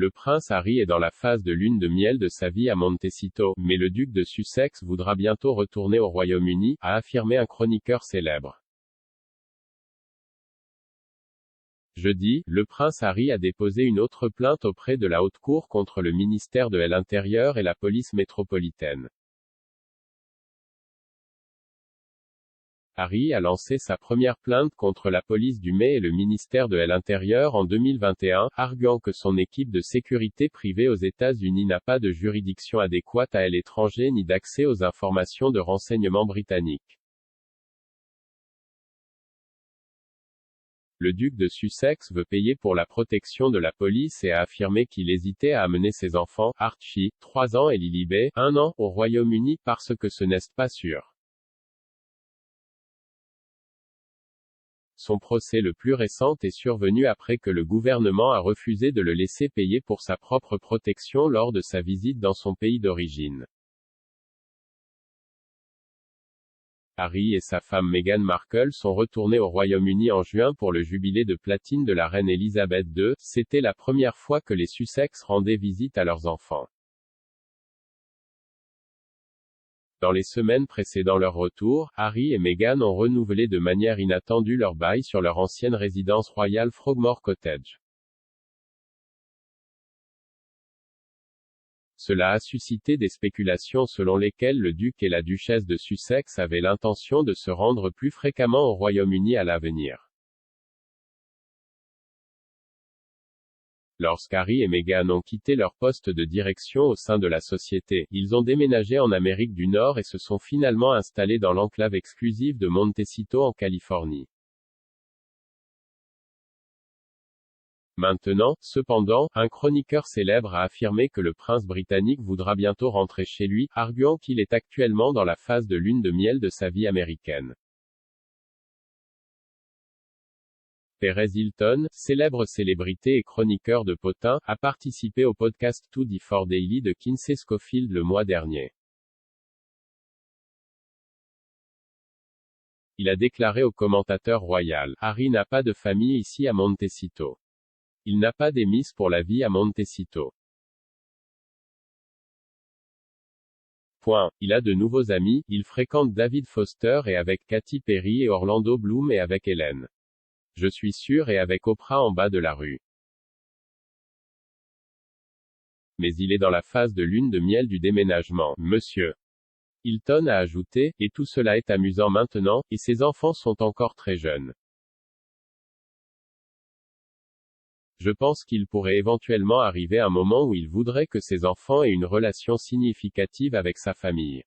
Le prince Harry est dans la phase de lune de miel de sa vie à Montecito, mais le duc de Sussex voudra bientôt retourner au Royaume-Uni, a affirmé un chroniqueur célèbre. Jeudi, le prince Harry a déposé une autre plainte auprès de la Haute Cour contre le ministère de l'Intérieur et la police métropolitaine. Harry a lancé sa première plainte contre la police du Met et le ministère de l'Intérieur en 2021, arguant que son équipe de sécurité privée aux États-Unis n'a pas de juridiction adéquate à l'étranger ni d'accès aux informations de renseignement britanniques. Le duc de Sussex veut payer pour la protection de la police et a affirmé qu'il hésitait à amener ses enfants, Archie, 3 ans et Lilibet, 1 an, au Royaume-Uni parce que ce n'est pas sûr. Son procès le plus récent est survenu après que le gouvernement a refusé de le laisser payer pour sa propre protection lors de sa visite dans son pays d'origine. Harry et sa femme Meghan Markle sont retournés au Royaume-Uni en juin pour le jubilé de platine de la reine Elisabeth II. C'était la première fois que les Sussex rendaient visite à leurs enfants. Dans les semaines précédant leur retour, Harry et Meghan ont renouvelé de manière inattendue leur bail sur leur ancienne résidence royale Frogmore Cottage. Cela a suscité des spéculations selon lesquelles le duc et la duchesse de Sussex avaient l'intention de se rendre plus fréquemment au Royaume-Uni à l'avenir. Lorsqu'Harry et Meghan ont quitté leur poste de direction au sein de la société, ils ont déménagé en Amérique du Nord et se sont finalement installés dans l'enclave exclusive de Montecito en Californie. Maintenant, cependant, un chroniqueur célèbre a affirmé que le prince britannique voudra bientôt rentrer chez lui, arguant qu'il est actuellement dans la phase de lune de miel de sa vie américaine. Perez Hilton, célèbre célébrité et chroniqueur de potins, a participé au podcast 24 Daily de Kinsey Schofield le mois dernier. Il a déclaré au commentateur royal: « Harry n'a pas de famille ici à Montecito. Il n'a pas d'émis pour la vie à Montecito. Il a de nouveaux amis, il fréquente David Foster et avec Katy Perry et Orlando Bloom et avec Hélène. Je suis sûr et avec Oprah en bas de la rue. Mais il est dans la phase de lune de miel du déménagement, monsieur. » Hilton a ajouté, et tout cela est amusant maintenant, et ses enfants sont encore très jeunes. Je pense qu'il pourrait éventuellement arriver un moment où il voudrait que ses enfants aient une relation significative avec sa famille.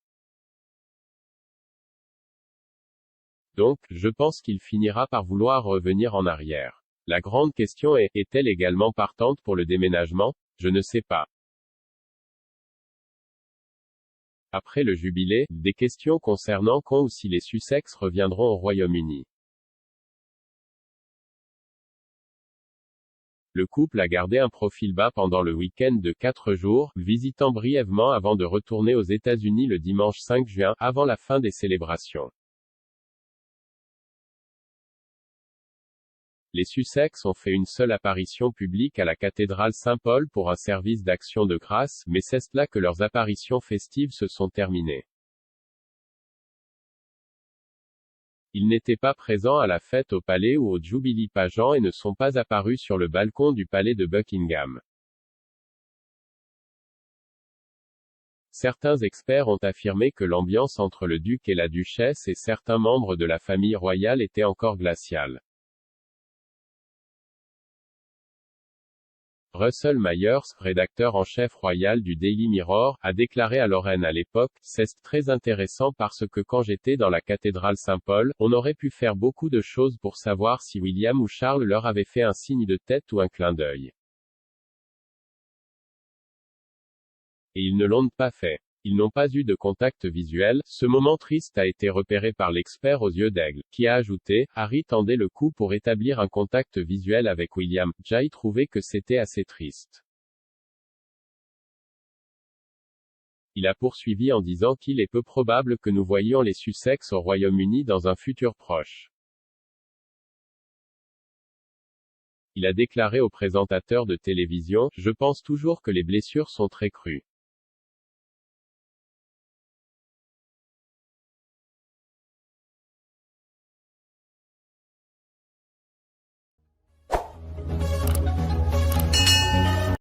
Donc, je pense qu'il finira par vouloir revenir en arrière. La grande question est-elle également partante pour le déménagement? Je ne sais pas. Après le jubilé, des questions concernant quand ou si les Sussex reviendront au Royaume-Uni. Le couple a gardé un profil bas pendant le week-end de 4 jours, visitant brièvement avant de retourner aux États-Unis le dimanche 5 juin, avant la fin des célébrations. Les Sussex ont fait une seule apparition publique à la cathédrale Saint-Paul pour un service d'action de grâce, mais c'est là que leurs apparitions festives se sont terminées. Ils n'étaient pas présents à la fête au palais ou au Jubilee Pageant et ne sont pas apparus sur le balcon du palais de Buckingham. Certains experts ont affirmé que l'ambiance entre le duc et la duchesse et certains membres de la famille royale était encore glaciale. Russell Myers, rédacteur en chef royal du Daily Mirror, a déclaré à Lorraine à l'époque: « C'est très intéressant parce que quand j'étais dans la cathédrale Saint-Paul, on aurait pu faire beaucoup de choses pour savoir si William ou Charles leur avaient fait un signe de tête ou un clin d'œil. Et ils ne l'ont pas fait. Ils n'ont pas eu de contact visuel. Ce moment triste a été repéré par l'expert aux yeux d'aigle, qui a ajouté: Harry tendait le cou pour établir un contact visuel avec William. J'ai trouvé que c'était assez triste. » Il a poursuivi en disant qu'il est peu probable que nous voyions les Sussex au Royaume-Uni dans un futur proche. Il a déclaré au présentateur de télévision: « Je pense toujours que les blessures sont très crues.